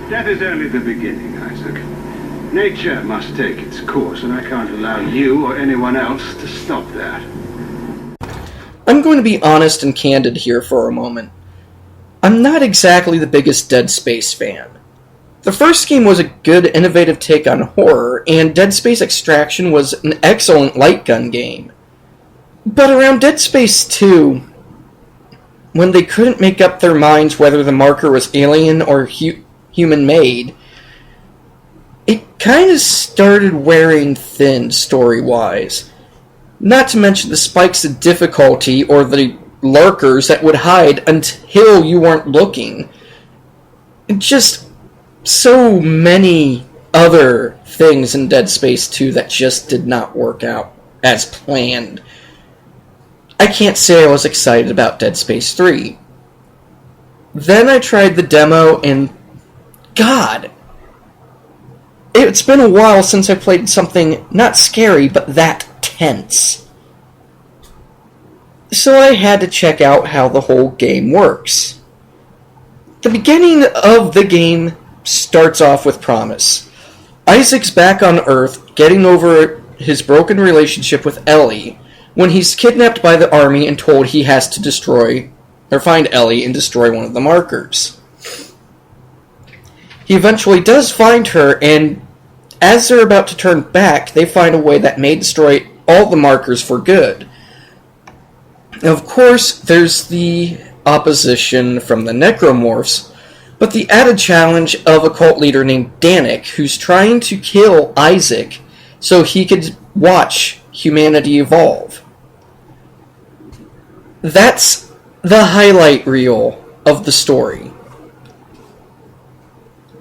Death is only the beginning, Isaac. Nature must take its course, and I can't allow you or anyone else to stop that. I'm going to be honest and candid here for a moment. I'm not exactly the biggest Dead Space fan. The first game was a good, innovative take on horror, and Dead Space Extraction was an excellent light gun game. But around Dead Space 2, when they couldn't make up their minds whether the marker was alien or human-made, it kind of started wearing thin story-wise. Not to mention the spikes of difficulty or the lurkers that would hide until you weren't looking. And just so many other things in Dead Space 2 that just did not work out as planned. I can't say I was excited about Dead Space 3. Then I tried the demo and God, it's been a while since I played something not scary, but that tense. So I had to check out how the whole game works. The beginning of the game starts off with promise. Isaac's back on Earth, getting over his broken relationship with Ellie, when he's kidnapped by the army and told he has to find Ellie and destroy one of the markers. He eventually does find her, and as they're about to turn back, they find a way that may destroy all the markers for good. Of course, there's the opposition from the Necromorphs, but the added challenge of a cult leader named Danik, who's trying to kill Isaac so he could watch humanity evolve. That's the highlight reel of the story.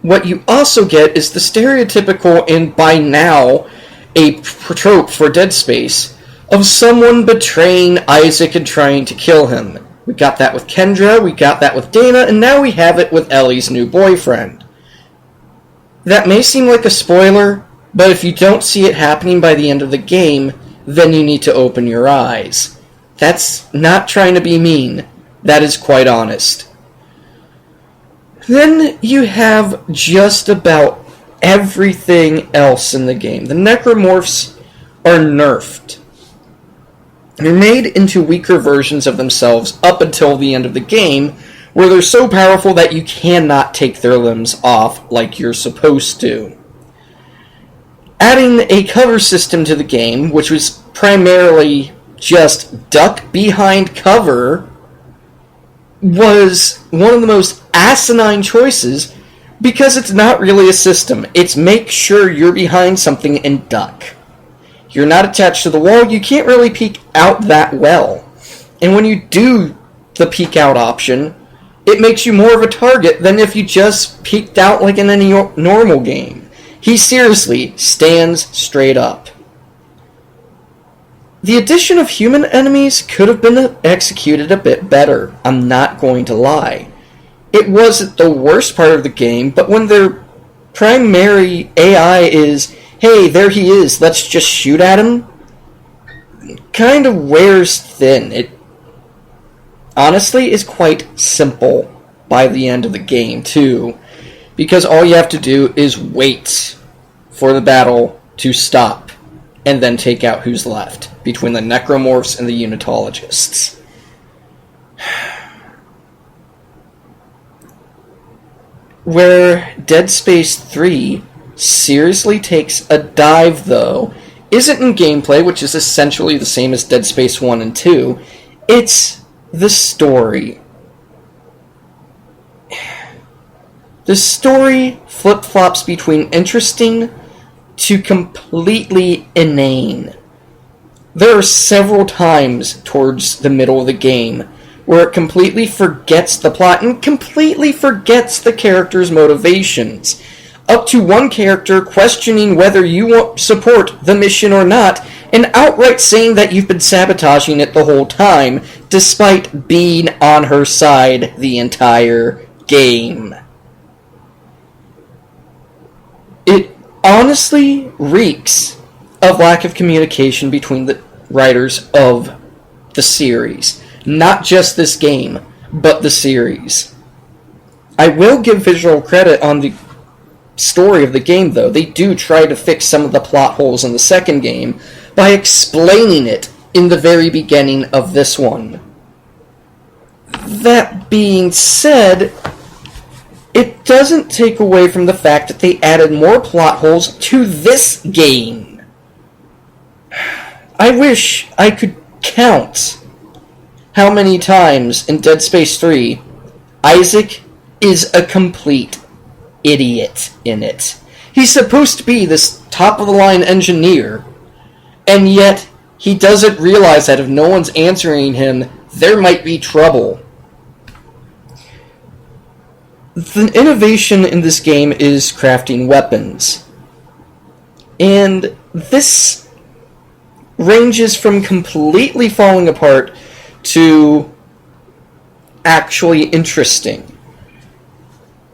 What you also get is the stereotypical, and by now a trope for Dead Space, of someone betraying Isaac and trying to kill him. We got that with Kendra, we got that with Dana, and now we have it with Ellie's new boyfriend. That may seem like a spoiler, but if you don't see it happening by the end of the game, then you need to open your eyes. That's not trying to be mean. That is quite honest. Then you have just about everything else in the game. The Necromorphs are nerfed. They're made into weaker versions of themselves up until the end of the game, where they're so powerful that you cannot take their limbs off like you're supposed to. Adding a cover system to the game, which was primarily just duck behind cover, was one of the most asinine choices, because it's not really a system. It's make sure you're behind something and duck. You're not attached to the wall, you can't really peek out that well. And when you do the peek out option, it makes you more of a target than if you just peeked out like in any normal game. He seriously stands straight up. The addition of human enemies could have been executed a bit better, I'm not going to lie. It wasn't the worst part of the game, but when their primary AI is, hey, there he is, let's just shoot at him, kind of wears thin. It honestly is quite simple by the end of the game, too, because all you have to do is wait for the battle to stop, and then take out who's left between the Necromorphs and the Unitologists. Where Dead Space 3 seriously takes a dive, though, isn't in gameplay, which is essentially the same as Dead Space 1 and 2. It's the story. The story flip-flops between interesting to completely inane. There are several times towards the middle of the game where it completely forgets the plot and completely forgets the character's motivations. Up to one character questioning whether you support the mission or not, and outright saying that you've been sabotaging it the whole time, despite being on her side the entire game. It honestly reeks of lack of communication between the writers of the series. Not just this game, but the series. I will give Visual credit on the story of the game, though. They do try to fix some of the plot holes in the second game by explaining it in the very beginning of this one. That being said, it doesn't take away from the fact that they added more plot holes to this game. I wish I could count how many times in Dead Space 3 Isaac is a complete idiot in it. He's supposed to be this top-of-the-line engineer, and yet he doesn't realize that if no one's answering him, there might be trouble. The innovation in this game is crafting weapons. And this ranges from completely falling apart to actually interesting.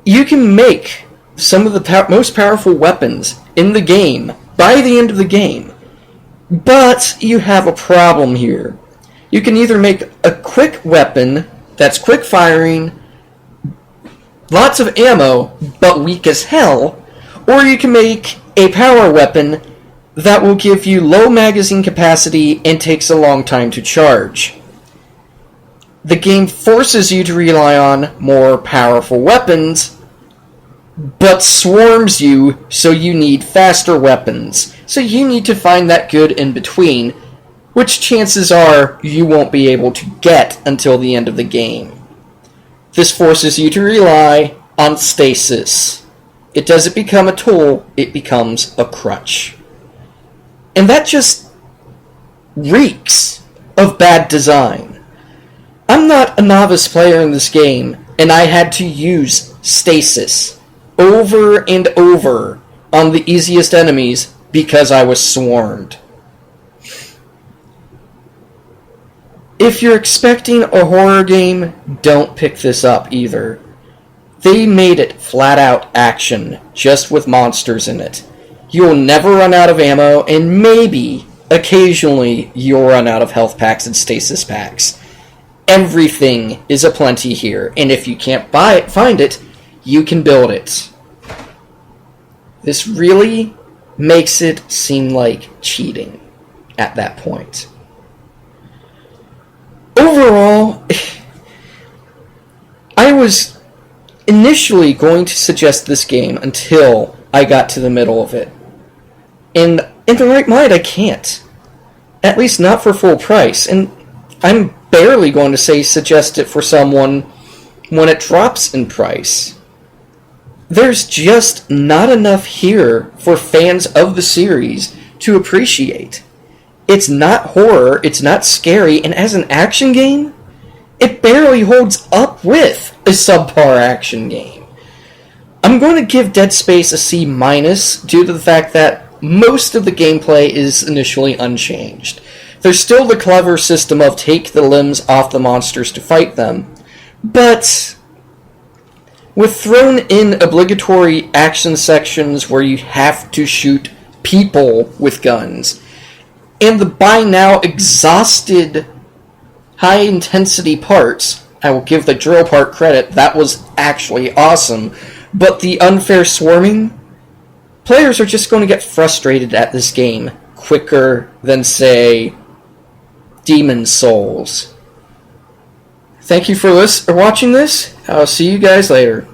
You can make some of the most powerful weapons in the game by the end of the game. But you have a problem here. You can either make a quick weapon that's quick firing, lots of ammo, but weak as hell, or you can make a power weapon that will give you low magazine capacity and takes a long time to charge. The game forces you to rely on more powerful weapons, but swarms you so you need faster weapons. So you need to find that good in between, which chances are you won't be able to get until the end of the game. This forces you to rely on stasis. It doesn't become a tool, it becomes a crutch. And that just reeks of bad design. I'm not a novice player in this game, and I had to use stasis over and over on the easiest enemies because I was swarmed. If you're expecting a horror game, don't pick this up either. They made it flat-out action, just with monsters in it. You'll never run out of ammo, and maybe, occasionally, you'll run out of health packs and stasis packs. Everything is aplenty here, and if you can't find it, you can build it. This really makes it seem like cheating at that point. Overall, I was initially going to suggest this game until I got to the middle of it. And in the right mind, I can't. At least not for full price. And I'm barely going to say suggest it for someone when it drops in price. There's just not enough here for fans of the series to appreciate. It's not horror, it's not scary, and as an action game, it barely holds up with a subpar action game. I'm going to give Dead Space a C- due to the fact that most of the gameplay is initially unchanged. There's still the clever system of take the limbs off the monsters to fight them, but with thrown in obligatory action sections where you have to shoot people with guns, and the by now exhausted high-intensity parts, I will give the drill part credit, that was actually awesome, but the unfair swarming, players are just going to get frustrated at this game quicker than, say, Demon's Souls. Thank you for watching this. I'll see you guys later.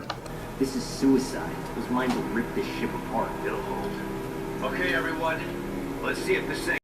This is suicide. Those mines will rip this ship apart. Okay, everyone. Let's see if this thing...